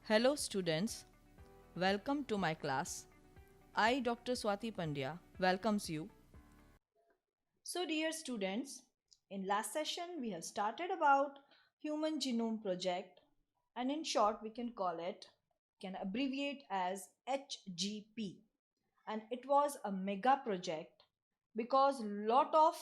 Hello, students. Welcome to my class. I, Dr. Swati Pandya, welcomes you. So, dear students, in last session we have started about Human Genome Project, and in short we can call it, can abbreviate as HGP. And it was a mega project because lot of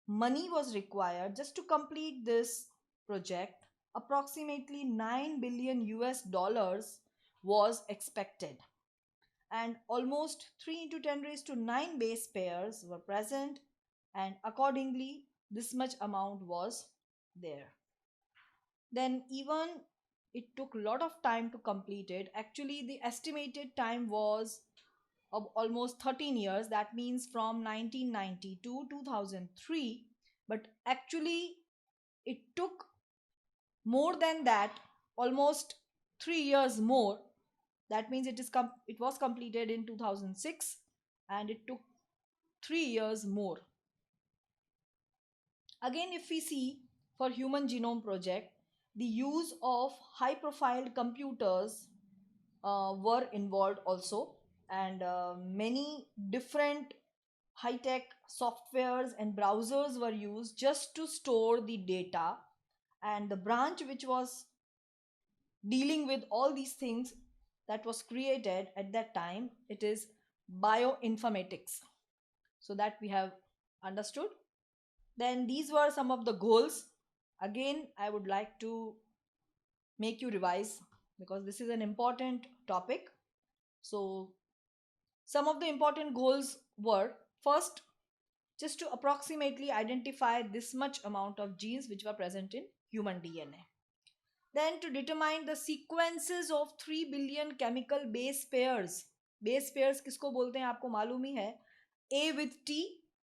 money was required just to complete this project. Approximately 9 billion US dollars was expected, and almost 3 into 10 raised to 9 base pairs were present, and accordingly this much amount was there. Then even it took a lot of time to complete it. Actually the estimated time was of almost 13 years, that means from 1990 to 2003, but actually it took more than that, almost 3 years more. That means it was completed in 2006, and it took 3 years more. Again, if we see for Human Genome Project, the use of high profile computers were involved also, and many different high tech softwares and browsers were used just to store the data. And the branch which was dealing with all these things that was created at that time, it is bioinformatics. So that we have understood. Then these were some of the goals. Again, I would like to make you revise because this is an important topic. So some of the important goals were: first, just to approximately identify this much amount of genes which were present in human DNA. Then to determine the sequences of 3 billion chemical base pairs. Base pairs किसको बोलते हैं आपको मालूम ही है, A with T,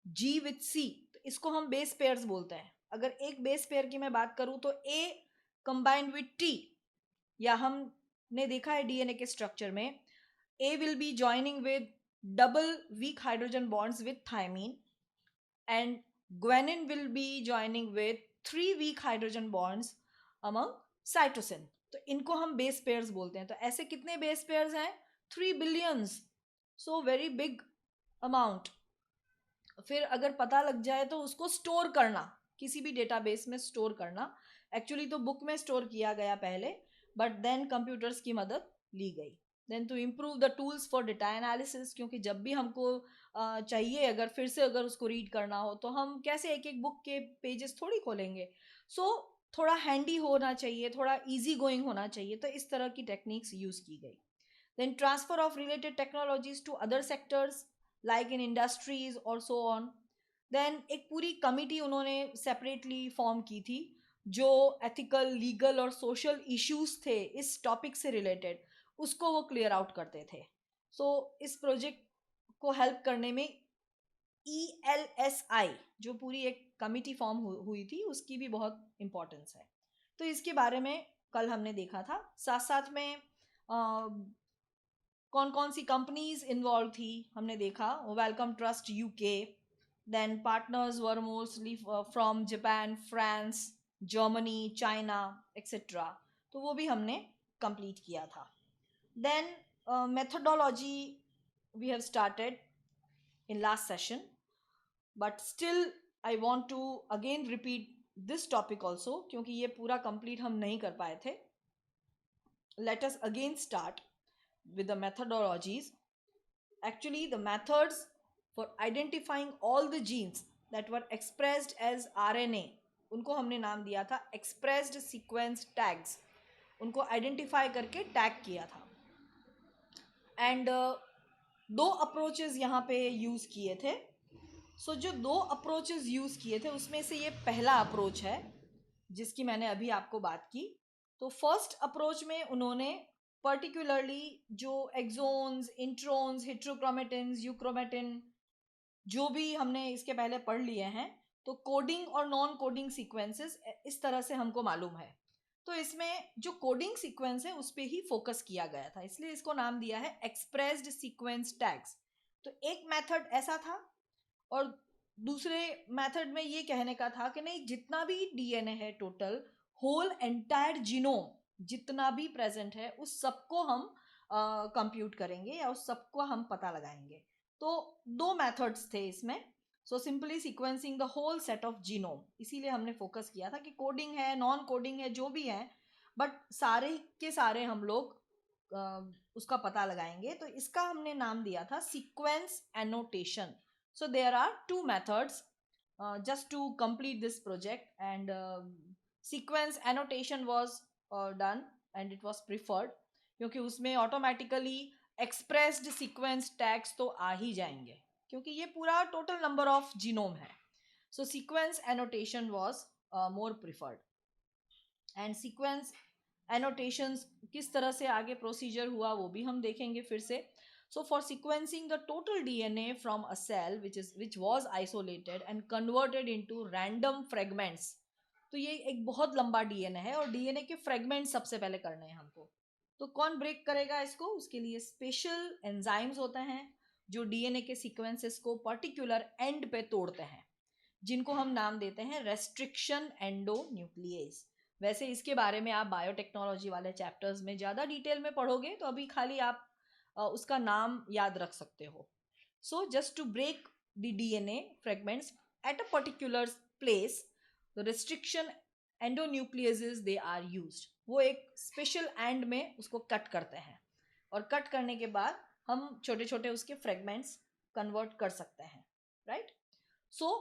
G with C, तो इसको हम base pairs बोलते हैं. अगर एक बेस पेयर की मैं बात करूं तो A कंबाइंड विथ T, या हमने देखा है डीएनए के स्ट्रक्चर में A will be joining with double weak hydrogen bonds with thymine, and guanine will be joining with 3 weak hydrogen bonds among cytosine. तो इनको हम बेस पेयर्स बोलते हैं. तो ऐसे कितने बेस पेयर्स हैं? 3 billions. So very big amount. फिर अगर पता लग जाए तो उसको स्टोर करना, किसी भी डेटाबेस में स्टोर करना. एक्चुअली तो बुक में स्टोर किया गया पहले, बट देन कंप्यूटर्स की मदद ली गई. Then to improve the tools for data analysis, क्योंकि जब भी हमको चाहिए अगर फिर से अगर उसको रीड करना हो तो हम कैसे एक एक बुक के पेजेस थोड़ी खोलेंगे. सो थोड़ा हैंडी होना चाहिए, थोड़ा इजी गोइंग होना चाहिए, तो इस तरह की टेक्निक्स यूज की गई. Then transfer of related technologies to other sectors like in industries और सो ऑन. देन एक पूरी कमिटी उन्होंने सेपरेटली फॉर्म की थी जो एथिकल, लीगल और सोशल इश्यूज थे इस टॉपिक से रिलेटेड, उसको वो क्लियर आउट करते थे. सो इस प्रोजेक्ट को हेल्प करने में ELSI जो पूरी एक कमिटी फॉर्म हुई थी उसकी भी बहुत इंपॉर्टेंस है. तो इसके बारे में कल हमने देखा था. साथ साथ में कौन कौन सी कंपनीज इन्वॉल्व थी हमने देखा. Welcome trust UK, then partners were mostly from Japan, France, Germany, China etcetera. तो वो भी हमने कंप्लीट किया था. Then methodology we have started in last session, but still I want to again repeat this topic also, क्योंकि ये पूरा complete हम नहीं कर पाए थे. Let us again start with the methodologies. Actually, the methods for identifying all the genes that were expressed as RNA, उनको हमने नाम दिया था expressed sequence tags. उनको आइडेंटिफाई करके टैग किया था. एंड दो अप्रोचेस यहाँ पे यूज़ किए थे. सो जो दो अप्रोचेस यूज़ किए थे उसमें से ये पहला अप्रोच है जिसकी मैंने अभी आपको बात की. तो फर्स्ट अप्रोच में उन्होंने पर्टिकुलरली जो एक्सोन्स, इंट्रोन्स, हेट्रोक्रोमेटिन, यूक्रोमेटिन जो भी हमने इसके पहले पढ़ लिए हैं, तो कोडिंग और नॉन कोडिंग सीक्वेंसेस इस तरह से हमको मालूम है. तो इसमें जो कोडिंग सीक्वेंस है उस पर ही फोकस किया गया था, इसलिए इसको नाम दिया है एक्सप्रेस्ड सीक्वेंस टैग्स. तो एक मेथड ऐसा था, और दूसरे मेथड में ये कहने का था कि नहीं, जितना भी डीएनए है टोटल, होल एंटायर जीनोम जितना भी प्रेजेंट है उस सबको हम कंप्यूट करेंगे या उस सबको हम पता लगाएंगे। तो दो मेथड्स थे इसमें। So simply sequencing the whole set of genome, इसीलिए हमने फोकस किया था कि कोडिंग है नॉन कोडिंग है जो भी है, बट सारे के सारे हम लोग उसका पता लगाएंगे। तो इसका हमने नाम दिया था sequence annotation. So there are two methods just to complete this project, and sequence annotation was done and it was preferred, क्योंकि उसमें ऑटोमेटिकली एक्सप्रेस्ड सीक्वेंस टैग्स तो आ ही जाएंगे क्योंकि ये पूरा टोटल नंबर ऑफ जीनोम है। So sequence annotation was more preferred. And sequence annotations किस तरह से आगे प्रोसीजर हुआ वो भी हम देखेंगे फिर से। So for sequencing the total DNA from a cell which was isolated and converted into random fragments, तो ये एक बहुत लंबा डीएनए है और डीएनए के फ्रेगमेंट सबसे पहले करने हैं हमको। तो कौन ब्रेक करेगा इसको? उसके लिए स्पेशल एंजाइम्स होते हैं जो डीएनए के सीक्वेंसेस को पर्टिकुलर एंड पे तोड़ते हैं, जिनको हम नाम देते हैं रेस्ट्रिक्शन एंडोन्यूक्लियस। वैसे इसके बारे में आप बायोटेक्नोलॉजी वाले चैप्टर्स में ज़्यादा डिटेल में पढ़ोगे, तो अभी खाली आप उसका नाम याद रख सकते हो। So just to break the DNA fragments at a particular place, the restriction endonucleases they are used. वो एक स्पेशल एंड में उसको कट करते हैं और कट करने के बाद हम छोटे छोटे उसके फ्रेगमेंट्स कन्वर्ट कर सकते हैं, right. So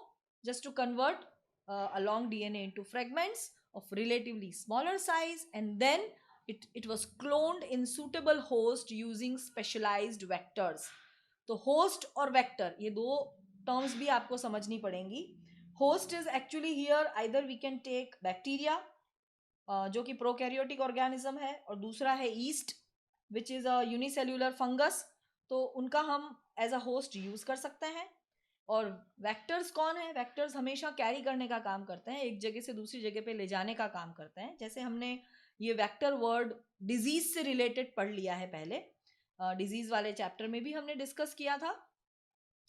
just to convert a long DNA into fragments of relatively smaller size, and then it was cloned in suitable host using specialized vectors. तो host और vector ये दो terms भी आपको समझनी पड़ेंगी। host is actually here either we can take bacteria जो कि प्रोकैरियोटिक ऑर्गेनिज्म है, और दूसरा है yeast which is a unicellular fungus, तो उनका हम एज अ होस्ट यूज कर सकते हैं। और वेक्टर्स कौन है? वेक्टर्स हमेशा कैरी करने का काम करते हैं, एक जगह से दूसरी जगह पे ले जाने का काम करते हैं। जैसे हमने ये वेक्टर वर्ड डिजीज से रिलेटेड पढ़ लिया है पहले, डिजीज वाले चैप्टर में भी हमने डिस्कस किया था,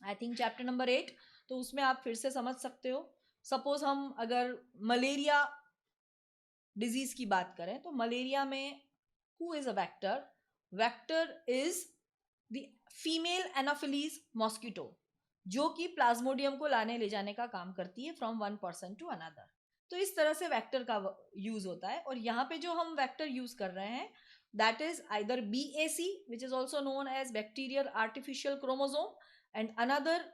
आई थिंक चैप्टर नंबर 8। तो उसमें आप फिर से समझ सकते हो। सपोज हम अगर मलेरिया डिजीज की बात करें तो मलेरिया में who is a vector? Vector is the female Anopheles mosquito, जो कि प्लाज्मोडियम को लाने ले जाने का काम करती है from one person to another. तो इस तरह से वेक्टर का यूज होता है। और यहाँ पे जो हम वेक्टर यूज कर रहे हैं that is either BAC which is also known as bacterial artificial chromosome, and another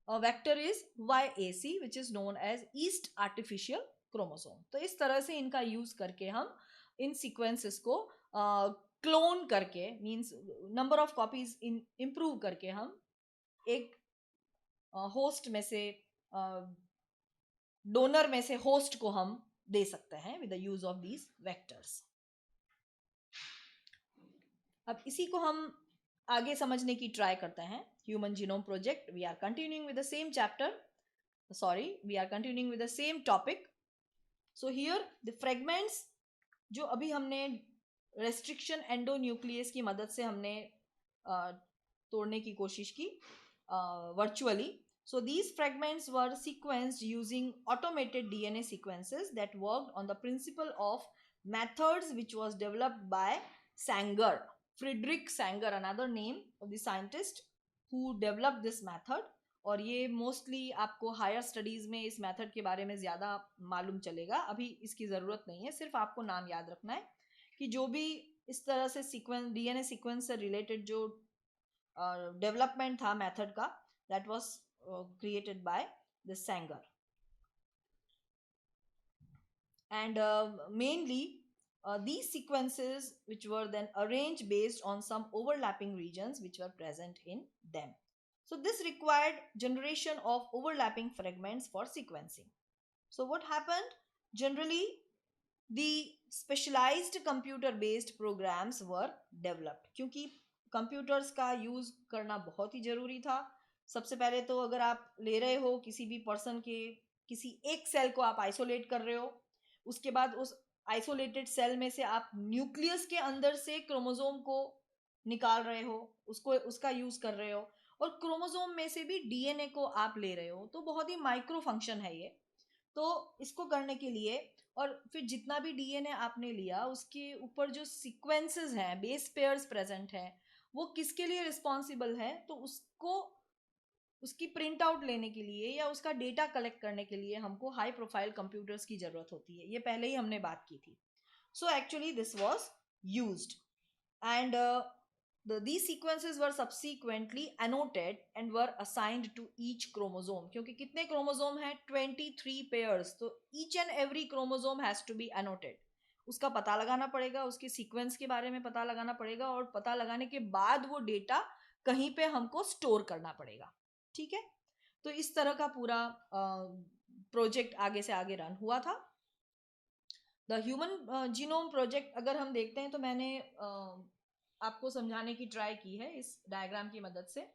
vector is YAC which is known as yeast artificial chromosome. तो इस तरह से इनका यूज करके हम इन सीक्वेंसेस को क्लोन करके, means number of copies improve करके हम एक होस्ट में से डोनर में से होस्ट को हम दे सकते हैं with the use of these vectors. अब इसी को हम आगे समझने की ट्राई करते हैं। Human genome project, we are continuing with the same chapter, sorry we are continuing with the same topic. So here the fragments जो अभी हमने रेस्ट्रिक्शन एंडोन्यूक्लियस की मदद से हमने तोड़ने की कोशिश की virtually. So these fragments were sequenced using automated DNA sequences that worked on the principle of methods which was developed by Sanger. Friedrich Sanger, another name of the scientist who developed this method. और ये mostly आपको higher studies में इस method के बारे में ज़्यादा मालूम चलेगा, अभी इसकी ज़रूरत नहीं है। सिर्फ आपको नाम याद रखना है कि जो भी इस तरह से सीक्वेंस DNA सीक्वेंस से रिलेटेड जो डेवलपमेंट था मेथड का, that was created by the Sanger. And mainly these sequences which were then arranged based on some overlapping regions which were present in them. So this required generation of overlapping fragments for sequencing. So what happened? Generally the specialized computer based programs were developed, क्योंकि computers का use करना बहुत ही जरूरी था। सबसे पहले तो अगर आप ले रहे हो किसी भी पर्सन के किसी एक सेल को आप आइसोलेट कर रहे हो, उसके बाद उस आइसोलेटेड सेल में से आप न्यूक्लियस के अंदर से क्रोमोसोम को निकाल रहे हो, उसको उसका यूज कर रहे हो, और क्रोमोसोम में से भी डीएनए को आप ले रहे हो, तो बहुत ही माइक्रो फंक्शन है ये। तो इसको करने के लिए और फिर जितना भी डीएनए आपने लिया उसके ऊपर जो सीक्वेंसेस हैं, बेस पेयर्स प्रेजेंट है, वो किसके लिए रिस्पॉन्सिबल है, तो उसको उसकी प्रिंट आउट लेने के लिए या उसका डेटा कलेक्ट करने के लिए हमको हाई प्रोफाइल कंप्यूटर्स की जरूरत होती है। ये पहले ही हमने बात की थी। So actually this was used and these sequences were subsequently annotated and were assigned to each chromosome। क्योंकि कितने क्रोमोसोम हैं? 23 pairs। तो each and every chromosome has to be annotated। उसका पता लगाना पड़ेगा, उसके सीक्वेंस के बारे में पता लगाना पड़ेगा, और पता लगाने के बाद वो डेटा कहीं पे हमको स्टोर करना पड़ेगा। ठीक है, तो इस तरह का पूरा प्रोजेक्ट आगे से आगे रन हुआ था। द ह्यूमन जीनोम प्रोजेक्ट अगर हम देखते हैं तो मैंने आपको समझाने की ट्राई की है इस डायग्राम की मदद से।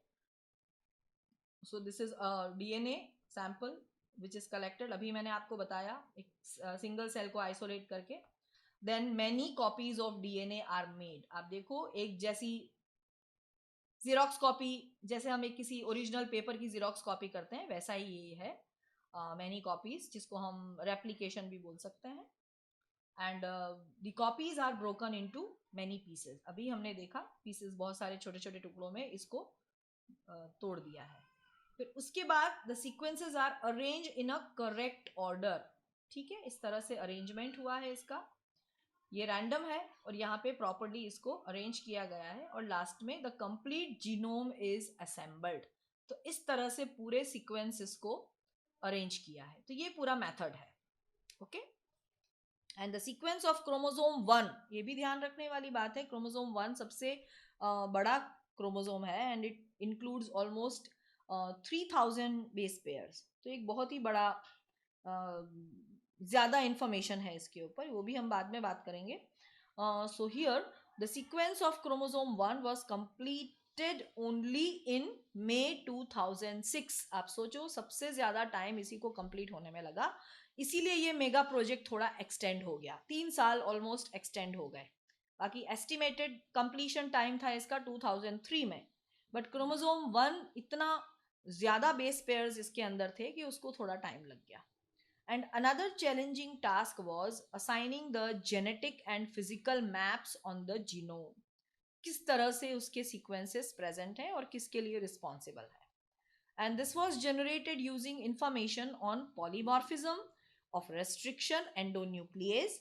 So this is DNA sample which is collected. अभी मैंने आपको बताया एक सिंगल सेल को आइसोलेट करके, then many copies of DNA are made. आप देखो, एक जैसी जीरोक्स कॉपी, जैसे हम एक किसी ओरिजिनल पेपर की जीरोक्स कॉपी करते हैं, वैसा ही ये है मैनी कॉपीज, जिसको हम रेप्लिकेशन भी बोल सकते हैं। And the copies are broken into many pieces. अभी हमने देखा पीसेस बहुत सारे छोटे छोटे टुकड़ों में इसको तोड़ दिया है। फिर उसके बाद the sequences are arrange in a correct order. ठीक है, इस तरह से अरेंजमेंट हुआ है इसका। ये रैंडम है और यहाँ पे प्रॉपर्ली इसको अरेंज किया गया है, और लास्ट में the complete genome is assembled. तो इस तरह से पूरे सीक्वेंसेस को अरेंज किया है। तो ये पूरा मेथड है। Okay, and the sequence of chromosome 1, ये भी ध्यान रखने वाली बात है, क्रोमोसोम 1 सबसे बड़ा क्रोमोसोम है and it includes almost 3000 base pairs. तो एक बहुत ही बड़ा ज्यादा इंफॉर्मेशन है इसके ऊपर, वो भी हम बाद में बात करेंगे। So here the sequence of chromosome 1 was completed only in May 2006। आप सोचो, सबसे ज्यादा टाइम इसी को कंप्लीट होने में लगा, इसीलिए ये मेगा प्रोजेक्ट थोड़ा एक्सटेंड हो गया। 3 साल ऑलमोस्ट एक्सटेंड हो गए। बाकी एस्टिमेटेड कंप्लीशन टाइम था इसका 2003 में, बट क्रोमोसोम 1 इतना ज्यादा बेस पेयर्स इसके अंदर थे कि उसको थोड़ा टाइम लग गया। And another challenging task was assigning the genetic and physical maps on the genome. किस तरह से उसके सीक्वेंसेस प्रेजेंट हैं और किसके लिए रिस्पॉन्सिबल है। And this was generated using information on polymorphism of restriction endonuclease,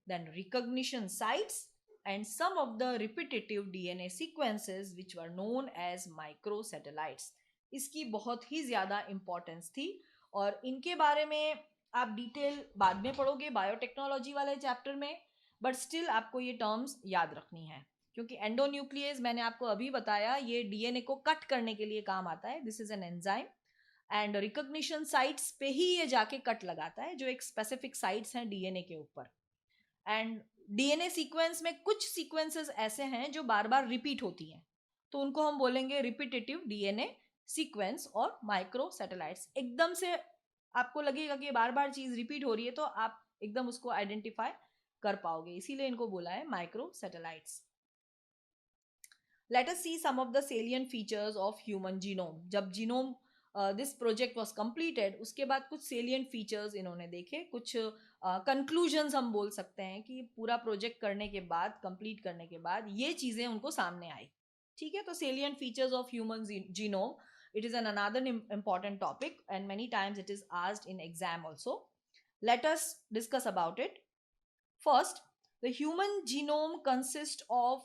then recognition sites, and some of the repetitive DNA sequences which were known as microsatellites। इसकी बहुत ही ज़्यादा इम्पोर्टेंस थी, और इनके बारे में आप डिटेल बाद में पढ़ोगे बायोटेक्नोलॉजी वाले चैप्टर में, बट स्टिल आपको ये टर्म्स याद रखनी है, क्योंकि एंडोन्यूक्लियस मैंने आपको अभी बताया ये डीएनए को कट करने के लिए काम आता है। This is an enzyme, and recognition sites पे ही ये जाके कट लगाता है, जो एक स्पेसिफिक साइट्स हैं डीएनए के ऊपर। एंड डीएनए सीक्वेंस में कुछ सीक्वेंसेस ऐसे हैं जो बार बार रिपीट होती हैं, तो उनको हम बोलेंगे रिपीटेटिव डीएनए सीक्वेंस और माइक्रो सैटेलाइट्स। एकदम से आपको लगेगा कि बार बार चीज रिपीट हो रही है तो आप एकदम उसको आइडेंटिफाई कर पाओगे, इसीलिए इनको बोला है micro satellites. Let us see some of the salient features of human genome। जब genome this project was completed, उसके बाद कुछ सेलियंट फीचर्स इन्होंने देखे, कुछ कंक्लूजन्स हम बोल सकते हैं कि पूरा प्रोजेक्ट करने के बाद, कंप्लीट करने के बाद ये चीज़ें उनको सामने आई। ठीक है, तो salient features of human genome, it is an another important topic and many times it is asked in exam also। Let us discuss about it। First, the human genome consists of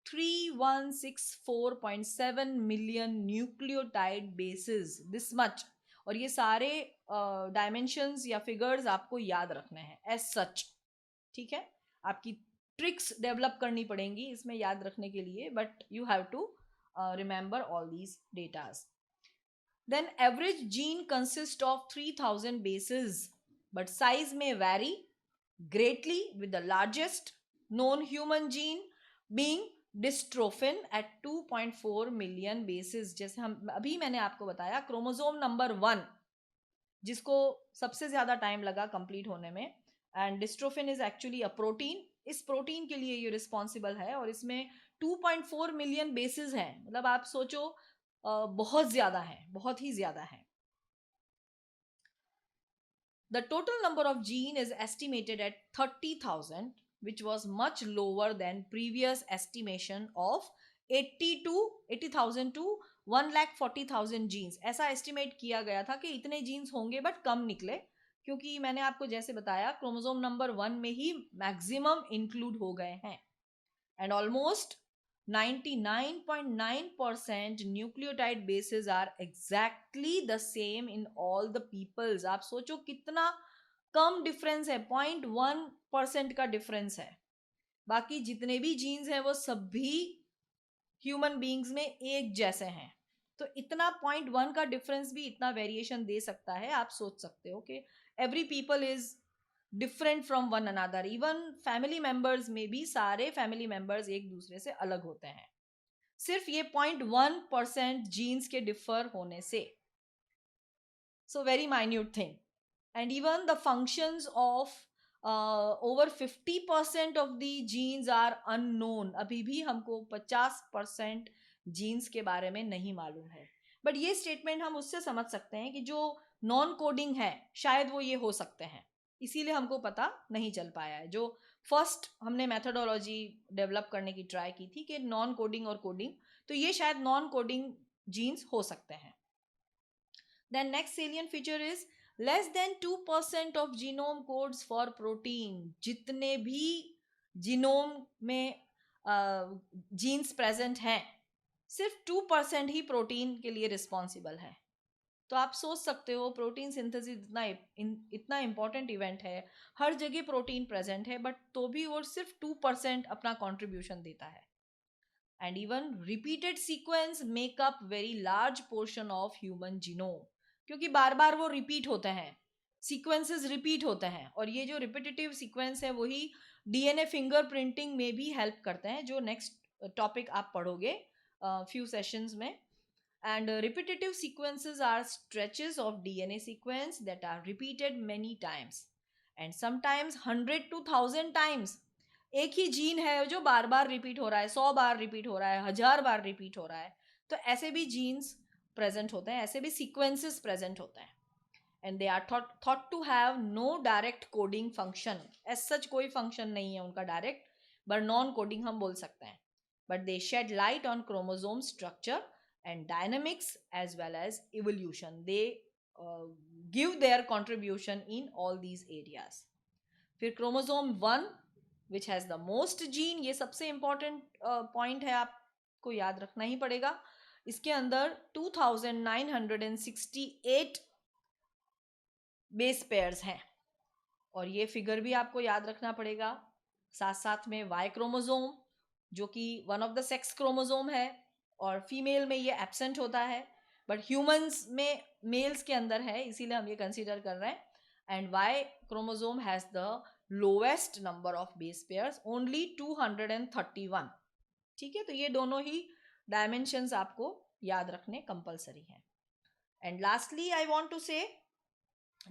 3164.7 million nucleotide bases, this much। और ये सारे dimensions या figures आपको याद रखने हैं as such. ठीक है, आपकी ट्रिक्स डेवलप करनी पड़ेंगी इसमें याद रखने के लिए, but you have to remember all these datas. Then average gene consist of 3000 bases, but size may vary greatly, with the largest known human gene being dystrophin at 2.4 million bases। जैसे हम अभी मैंने आपको बताया क्रोमोसोम नंबर 1 जिसको सबसे ज्यादा time लगा कंप्लीट होने में, and dystrophin is actually a protein. इस प्रोटीन के लिए ये रिस्पॉन्सिबल है, और इसमें 2.4 मिलियन बेसिस हैं। मतलब आप सोचो बहुत ज्यादा है, बहुत ही ज्यादा है। The total number of gene is estimated at 30,000, which was much lower than previous estimation of 80,000 to 1,40,000 genes. ऐसा एस्टिमेट किया गया था कि इतने जीन्स होंगे बट कम निकले, क्योंकि मैंने आपको जैसे बताया क्रोमोसोम नंबर 1 में ही मैक्सिमम इंक्लूड हो गए हैं. And almost 99.9% nucleotide bases are exactly the same in all the peoples. आप सोचो कितना कम डिफरेंस है, 0.1% का डिफरेंस है. बाकी जितने भी जीन्स हैं वो सभी ह्यूमन बींग्स में एक जैसे हैं. तो इतना 0.1 का डिफरेंस भी इतना वेरिएशन दे सकता है. आप सोच सकते हो कि every people is different from one another. Even family members में भी सारे फैमिली मेंबर्स एक दूसरे से अलग होते हैं, सिर्फ ये 0.1% जीन्स के डिफर होने से. So very minute thing. And even the functions of over 50% of the genes are unknown. अभी भी हमको 50% जीन्स के बारे में नहीं मालूम है. बट ये स्टेटमेंट हम उससे समझ सकते हैं कि जो नॉन कोडिंग है शायद वो ये हो सकते हैं, इसीलिए हमको पता नहीं चल पाया है. जो फर्स्ट हमने मेथोडोलॉजी डेवलप करने की ट्राई की थी कि नॉन कोडिंग और कोडिंग, तो ये शायद नॉन कोडिंग जीन्स हो सकते हैं. Then next salient feature is less than 2% of genome codes for protein. जितने भी जीनोम में जीन्स प्रेजेंट हैं सिर्फ 2% ही प्रोटीन के लिए रिस्पॉन्सिबल है. तो आप सोच सकते हो प्रोटीन सिंथेसिस इतना इंपॉर्टेंट इवेंट है, हर जगह प्रोटीन प्रेजेंट है, बट तो भी वो सिर्फ 2% अपना कॉन्ट्रीब्यूशन देता है. And even repeated sequence make up very large portion of human genome, क्योंकि बार बार वो रिपीट होते हैं, सीक्वेंसेस रिपीट होते हैं. और ये जो रिपीटेटिव सीक्वेंस है वही डीएनए फिंगरप्रिंटिंग में भी हेल्प करते हैं, जो नेक्स्ट टॉपिक आप पढ़ोगे फ्यू सेशंस में. And repetitive sequences are stretches of DNA sequence that are repeated many times and sometimes 100 to 1000 times. एक ही जीन है जो बार बार रिपीट हो रहा है, 100 बार रिपीट हो रहा है, 1000 बार रिपीट हो रहा है. तो ऐसे भी जीन्स प्रेजेंट होते हैं, ऐसे भी सीक्वेंसेस प्रेजेंट होते हैं. And they are thought to have no direct coding function. As such कोई फंक्शन नहीं है उनका डायरेक्ट, बट नॉन कोडिंग हम बोल सकते हैं. But they shed light on chromosome structure and dynamics as well as evolution. They give their contribution in all these areas. फिर chromosome 1 which has the most gene, ये सबसे important point है, आपको याद रखना ही पड़ेगा. इसके अंदर 2968 बेस पेयर्स हैं, और ये फिगर भी आपको याद रखना पड़ेगा. साथ साथ में वाई क्रोमोसोम जो कि one of the sex chromosome है, और फीमेल में ये एब्सेंट होता है, बट ह्यूमंस में मेल्स के अंदर है, इसीलिए हम ये कंसीडर कर रहे हैं. And Y chromosome has the lowest number of base pairs, only 231. ठीक है, तो ये दोनों ही डायमेंशंस आपको याद रखने कंपलसरी हैं. And lastly I want to say,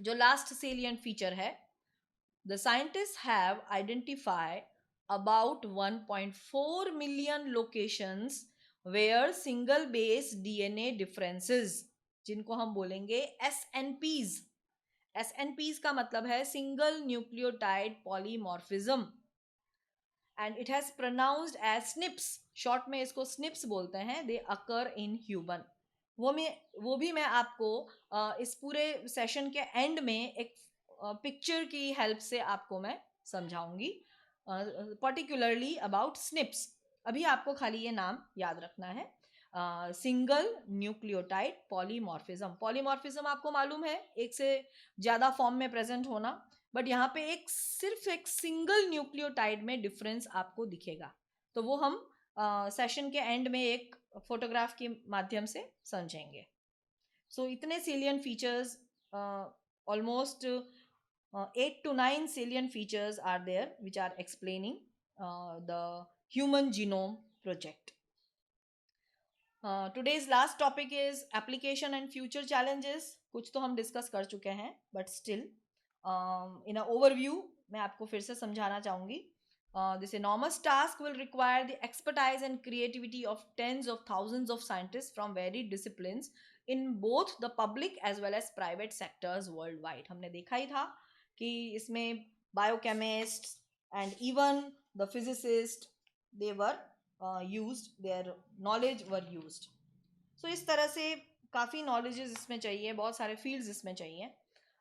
जो लास्ट सेलिएंट फीचर है, the scientist have identify about 1.4 million locations where single base DNA differences, जिनको हम बोलेंगे SNPs. SNPs का मतलब है single nucleotide polymorphism and it has pronounced as SNPs. Short में इसको SNPs बोलते हैं. They occur in human. वो भी मैं आपको इस पूरे सेशन के एंड में एक पिक्चर की हेल्प से आपको मैं समझाऊंगी, पर्टिकुलरली अबाउट स्निप्स. अभी आपको खाली ये नाम याद रखना है, सिंगल न्यूक्लियोटाइड पॉलीमॉर्फिज्म. पॉलीमॉर्फिज्म आपको मालूम है, एक से ज़्यादा फॉर्म में प्रेजेंट होना, बट यहाँ पे सिर्फ एक सिंगल न्यूक्लियोटाइड में डिफरेंस आपको दिखेगा. तो वो हम सेशन के एंड में एक फोटोग्राफ के माध्यम से समझेंगे. सो इतने salient features, almost 8 to 9 salient features are there which are explaining the human genome project. Today's last topic is application and future challenges. कुछ तो हम डिस्कस कर चुके हैं, but still in an overview मैं आपको फिर से समझाना चाहूँगी. This enormous task will require the expertise and creativity of tens of thousands of scientists from varied disciplines in both the public as well as private sectors worldwide. हमने देखा ही था कि इसमें biochemists and even the physicists, they were used, their knowledge were used. So इस तरह से काफ़ी knowledges इसमें चाहिए, बहुत सारे fields इसमें चाहिए.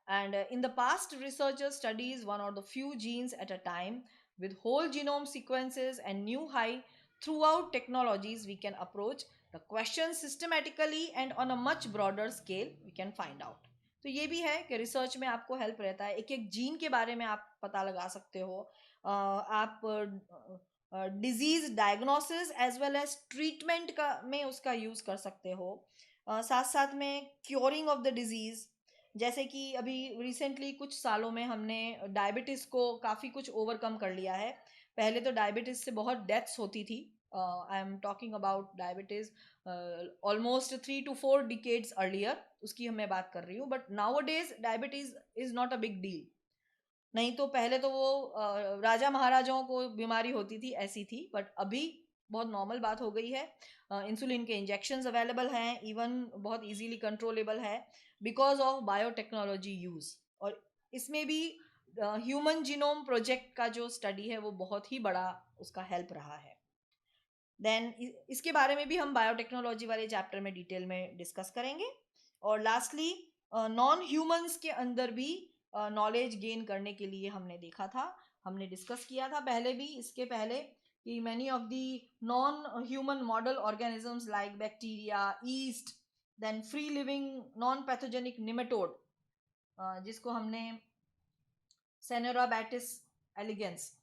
And in the past, researchers studies one or the few genes at a time with whole genome sequences and new high throughout technologies we can approach the question systematically and on a much broader scale we can find out. तो ये भी है कि research में आपको help रहता है, एक एक जीन के बारे में आप पता लगा सकते हो, आप disease diagnosis as well as treatment का में उसका यूज़ कर सकते हो, साथ साथ में क्योरिंग ऑफ द डिजीज़. जैसे कि अभी रिसेंटली कुछ सालों में हमने डायबिटीज़ को काफ़ी कुछ ओवरकम कर लिया है. पहले तो डायबिटीज़ से बहुत डेथ्स होती थी. I am talking about diabetes almost 3 to 4 decades earlier, उसकी मैं बात कर रही हूँ. But now days diabetes is not a big deal. नहीं तो पहले तो वो राजा महाराजाओं को बीमारी होती थी, ऐसी थी. बट अभी बहुत नॉर्मल बात हो गई है. इंसुलिन के इंजेक्शंस अवेलेबल हैं, इवन बहुत इजीली कंट्रोलेबल है बिकॉज ऑफ बायोटेक्नोलॉजी यूज़. और इसमें भी ह्यूमन जीनोम प्रोजेक्ट का जो स्टडी है वो बहुत ही बड़ा उसका हेल्प रहा है. देन इसके बारे में भी हम बायोटेक्नोलॉजी वाले चैप्टर में डिटेल में डिस्कस करेंगे. और लास्टली नॉन ह्यूमंस के अंदर भी नॉलेज गेन करने के लिए हमने देखा था, हमने डिस्कस किया था पहले भी, इसके पहले, कि many of the non human model organisms like bacteria, yeast, then free living non pathogenic nematode, जिसको हमने सेनोराबैटिस एलिगेंस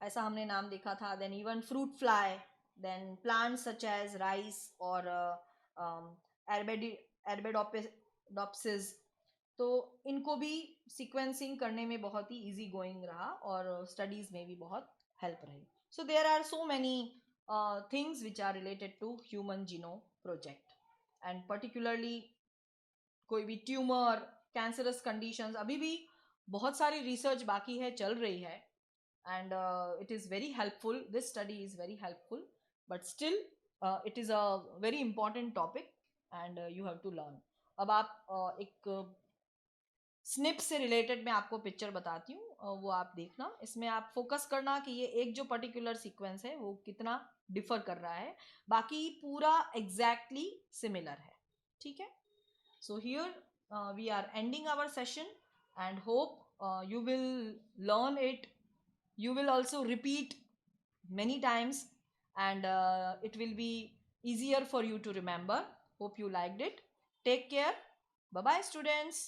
ऐसा हमने नाम देखा था. Then even fruit fly, then plants such as rice और एर्बेडोप्सिस. तो इनको भी सीक्वेंसिंग करने में बहुत ही इजी गोइंग रहा और स्टडीज में भी बहुत हेल्प रही. So there are so many things which are related to human genome project. And particularly कोई भी ट्यूमर, कैंसरस कंडीशंस, अभी भी बहुत सारी रिसर्च बाकी है, चल रही है. And it is very helpful, this study is very helpful, but still it is a very important topic and you have to learn. अब आप एक स्निप से रिलेटेड मैं आपको पिक्चर बताती हूँ, वो आप देखना. इसमें आप फोकस करना कि ये एक जो पर्टिकुलर सीक्वेंस है वो कितना डिफर कर रहा है, बाकी पूरा एग्जैक्टली सिमिलर है. ठीक है. So here we are ending our session and hope you will learn it. You will also repeat many times and it will be easier for you to remember. Hope you liked it. Take care. Bye bye students.